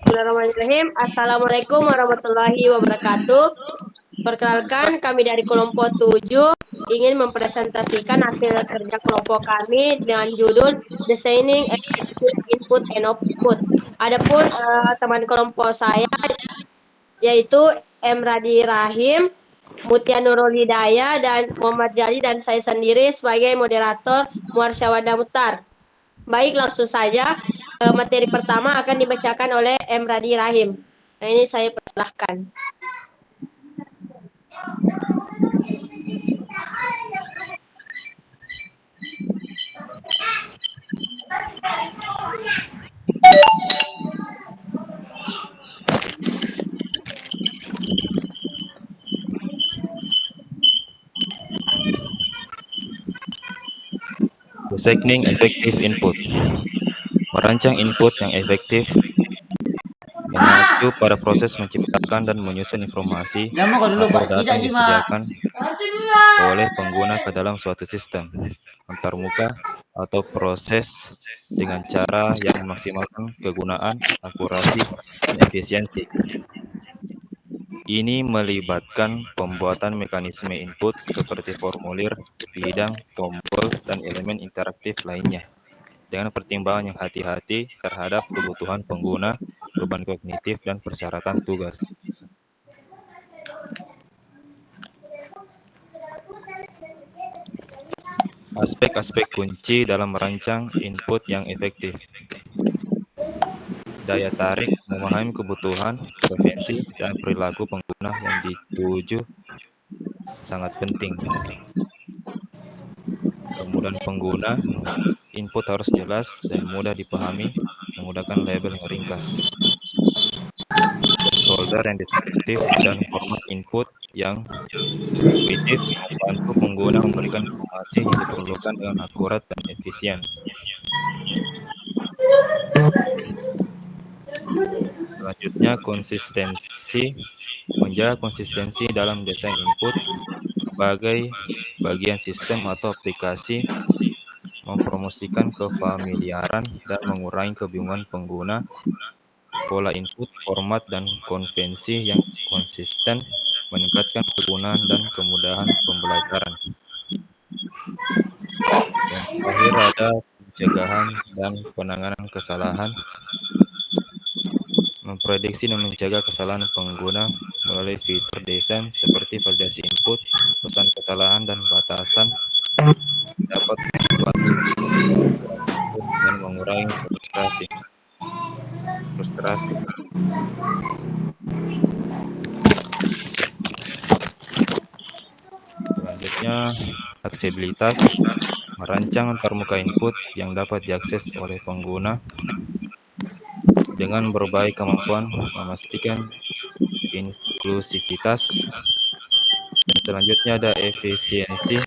Bismillahirrahmanirrahim. Assalamualaikum warahmatullahi wabarakatuh. Perkenalkan, kami dari kelompok 7 ingin mempresentasikan hasil kerja kelompok kami dengan judul Designing Effective Input and Output. Adapun teman kelompok saya yaitu Emradi Rahim, Mutia Nurul Hidayah, dan Muhammad Jali, dan saya sendiri sebagai moderator Muarsyawada Mutar. Baik, langsung saja. Materi pertama akan dibacakan oleh Emradi Rahim. Nah, ini saya persilahkan. Designing effective input. Merancang input yang efektif mengacu pada proses menciptakan dan menyusun informasi atau data yang disediakan oleh pengguna ke dalam suatu sistem antarmuka atau proses dengan cara yang memaksimalkan kegunaan, akurasi, dan efisiensi. Ini melibatkan pembuatan mekanisme input seperti formulir, bidang, tombol, dan elemen interaktif lainnya, dengan pertimbangan yang hati-hati terhadap kebutuhan pengguna, beban kognitif, dan persyaratan tugas. Aspek-aspek kunci dalam merancang input yang efektif. Daya tarik, memahami kebutuhan, preferensi, dan perilaku pengguna yang dituju sangat penting. Kemudahan pengguna, input harus jelas dan mudah dipahami, menggunakan label yang ringkas. Placeholder yang deskriptif dan format input yang intuitif membantu pengguna memberikan informasi yang diperlukan dengan akurat dan efisien. Selanjutnya, menjaga konsistensi dalam desain input sebagai bagian sistem atau aplikasi, mempromosikan kefamiliaran dan mengurangi kebingungan pengguna, pola input, format, dan konvensi yang konsisten, meningkatkan kegunaan dan kemudahan pembelajaran. Yang terakhir ada pencegahan dan penanganan kesalahan, memprediksi dan mencegah kesalahan pengguna melalui fitur desain seperti validasi input, pesan kesalahan, dan batasan dapat membantu dan mengurangi frustrasi. Selanjutnya, aksesibilitas, merancang antarmuka input yang dapat diakses oleh pengguna dengan berbagai kemampuan, memastikan inklusivitas. Dan selanjutnya ada efisiensi,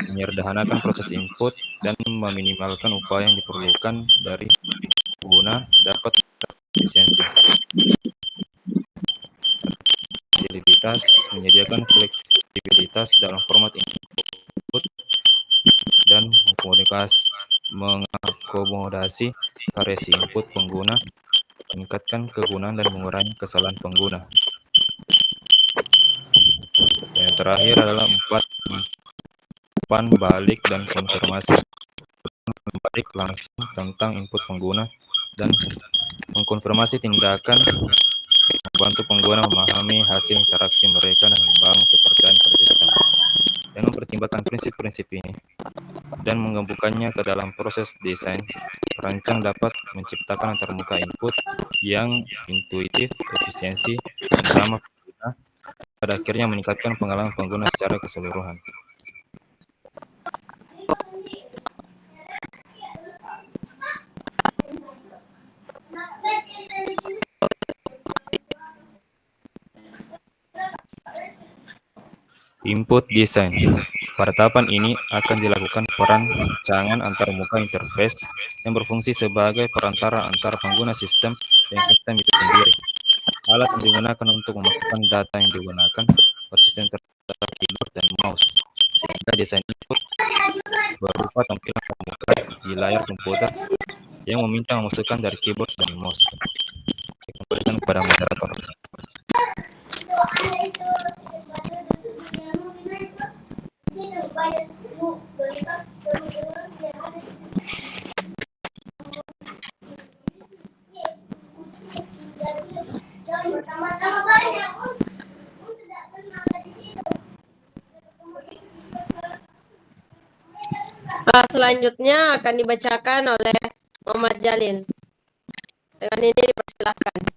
menyederhanakan proses input dan meminimalkan upaya yang diperlukan dari pengguna dapat efisiensi. Fleksibilitas, menyediakan fleksibilitas dalam format input dan mengakomodasi variasi input pengguna, meningkatkan kegunaan dan mengurangi kesalahan pengguna. Dan yang terakhir adalah 4 umpan balik dan konfirmasi. Balik langsung tentang input pengguna dan mengkonfirmasi tindakan, membantu pengguna memahami hasil interaksi mereka dan membangun kepercayaan pada sistem. Dan mempertimbangkan prinsip-prinsip ini dan menggabungkannya ke dalam proses desain, perancang dapat menciptakan antarmuka input yang intuitif, efisiensi, dan ramah pengguna, pada akhirnya meningkatkan pengalaman pengguna secara keseluruhan. Input design. Pada tahapan ini akan dilakukan perancangan antarmuka interface yang berfungsi sebagai perantara antara pengguna sistem dan sistem itu sendiri. Alat yang digunakan untuk memasukkan data yang digunakan persisten terhadap keyboard dan mouse, sehingga desain input berupa tampilan terbuka di layar komputer yang meminta memasukkan dari keyboard dan mouse. Kemudian kepada moderator. Selanjutnya akan dibacakan oleh Muhammad Jalil. Dengan ini dipersilahkan.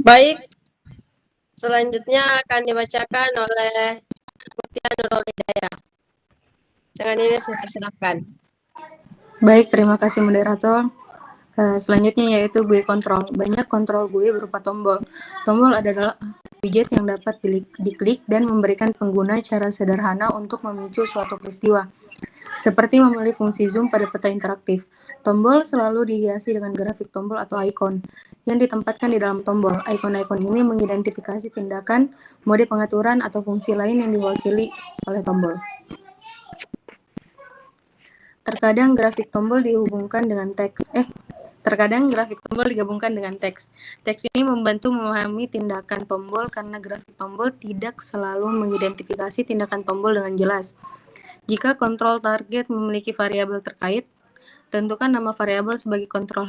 Baik, selanjutnya akan dibacakan oleh Mutia Nurul Hidayah. Dengan ini saya persilahkan. Baik, terima kasih moderator. Selanjutnya yaitu GUI control. Banyak kontrol GUI berupa tombol. Tombol adalah widget yang dapat diklik dan memberikan pengguna cara sederhana untuk memicu suatu peristiwa, seperti memilih fungsi zoom pada peta interaktif. Tombol selalu dihiasi dengan grafik tombol atau ikon yang ditempatkan di dalam tombol. Ikon-ikon ini mengidentifikasi tindakan, mode pengaturan, atau fungsi lain yang diwakili oleh tombol. Terkadang grafik tombol digabungkan dengan teks. Teks ini membantu memahami tindakan tombol karena grafik tombol tidak selalu mengidentifikasi tindakan tombol dengan jelas. Jika kontrol target memiliki variabel terkait, tentukan nama variabel sebagai kontrol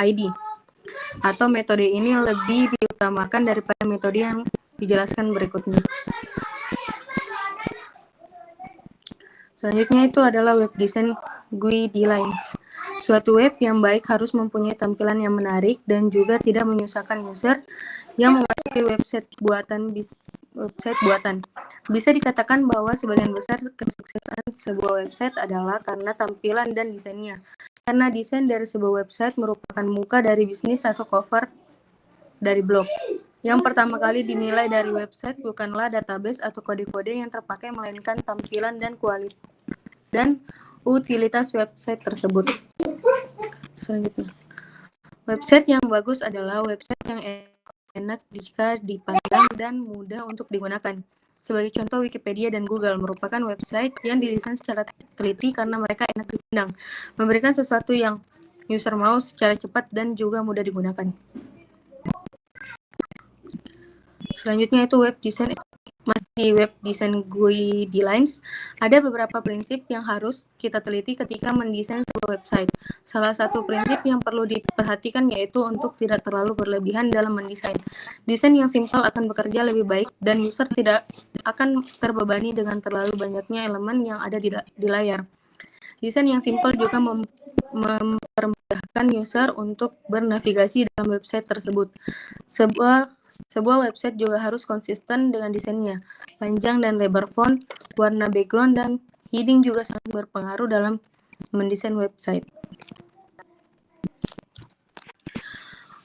ID. Atau metode ini lebih diutamakan daripada metode yang dijelaskan berikutnya. Selanjutnya itu adalah web design GUI D-Lines. Suatu web yang baik harus mempunyai tampilan yang menarik dan juga tidak menyusahkan user yang memasuki website buatan. Bisa dikatakan bahwa sebagian besar kesuksesan sebuah website adalah karena tampilan dan desainnya. Karena desain dari sebuah website merupakan muka dari bisnis atau cover dari blog. Yang pertama kali dinilai dari website bukanlah database atau kode-kode yang terpakai, melainkan tampilan dan kualitas dan utilitas website tersebut. Selanjutnya, website yang bagus adalah website yang enak jika dipandang dan mudah untuk digunakan. Sebagai contoh, Wikipedia dan Google merupakan website yang didesain secara teliti karena mereka enak dipandang, memberikan sesuatu yang user mau secara cepat dan juga mudah digunakan. Selanjutnya itu web design. Masih web design GUI D-Lines, ada beberapa prinsip yang harus kita teliti ketika mendesain sebuah website. Salah satu prinsip yang perlu diperhatikan yaitu untuk tidak terlalu berlebihan dalam mendesain. Desain yang simpel akan bekerja lebih baik dan user tidak akan terbebani dengan terlalu banyaknya elemen yang ada di layar. Desain yang simpel juga mempermudahkan user untuk bernavigasi dalam website tersebut. Sebuah website juga harus konsisten dengan desainnya. Panjang dan lebar font, warna background, dan heading juga sangat berpengaruh dalam mendesain website.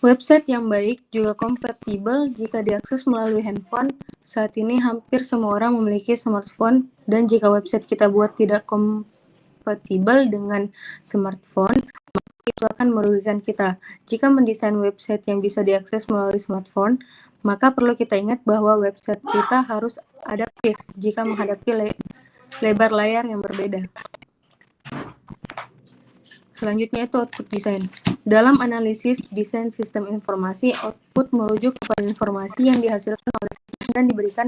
Website yang baik juga kompatibel jika diakses melalui handphone. Saat ini hampir semua orang memiliki smartphone, dan jika website kita buat tidak kompatibel dengan smartphone, maka itu akan merugikan kita. Jika mendesain website yang bisa diakses melalui smartphone, maka perlu kita ingat bahwa website kita harus adaptif jika menghadapi lebar layar yang berbeda. Selanjutnya itu output design. Dalam analisis desain sistem informasi, output merujuk kepada informasi yang dihasilkan oleh sistem dan diberikan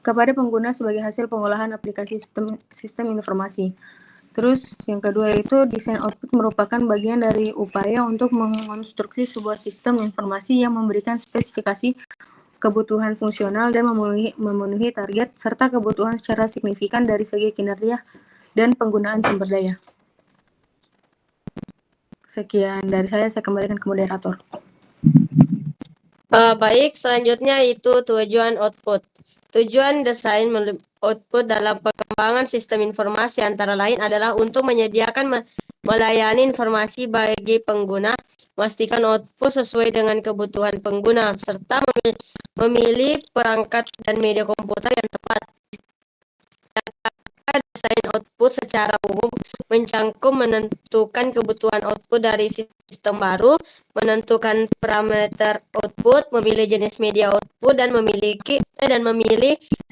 kepada pengguna sebagai hasil pengolahan aplikasi sistem informasi. Terus yang kedua itu desain output merupakan bagian dari upaya untuk mengonstruksi sebuah sistem informasi yang memberikan spesifikasi, kebutuhan fungsional, dan memenuhi target serta kebutuhan secara signifikan dari segi kinerja dan penggunaan sumber daya. Sekian dari saya kembalikan ke moderator. Baik, selanjutnya itu tujuan output. Tujuan desain output dalam pengembangan sistem informasi antara lain adalah untuk menyediakan melayani informasi bagi pengguna, memastikan output sesuai dengan kebutuhan pengguna, serta memilih perangkat dan media komputer yang tepat. Desain output secara umum mencangkup menentukan kebutuhan output dari sistem baru, menentukan parameter output, memilih jenis media output, dan memilih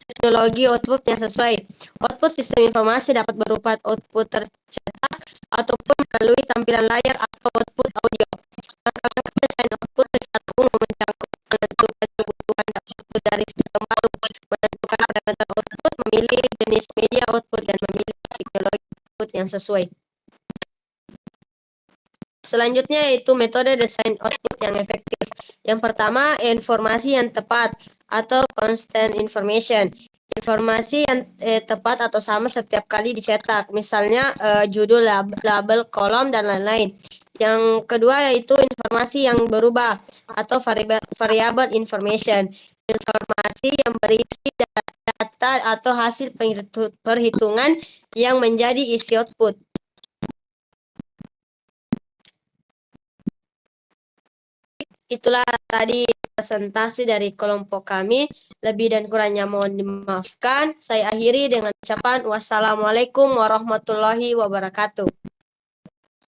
teknologi output yang sesuai. Output sistem informasi dapat berupa output tercetak ataupun melalui tampilan layar atau output audio. Langkah-langkah desain output secara umum mencangkup menentukan kebutuhan output dari sistem baru, menentukan parameter output, memilih jenis media output, dan memilih teknologi output yang sesuai. Selanjutnya yaitu metode desain output yang efektif. Yang pertama, informasi yang tepat atau constant information. Informasi yang tepat atau sama setiap kali dicetak, misalnya judul, label, kolom, dan lain-lain. Yang kedua yaitu informasi yang berubah atau variable information. Informasi yang berisi data atau hasil perhitungan yang menjadi isi output. Itulah tadi presentasi dari kelompok kami. Lebih dan kurangnya mohon dimaafkan. Saya akhiri dengan ucapan wassalamualaikum warahmatullahi wabarakatuh.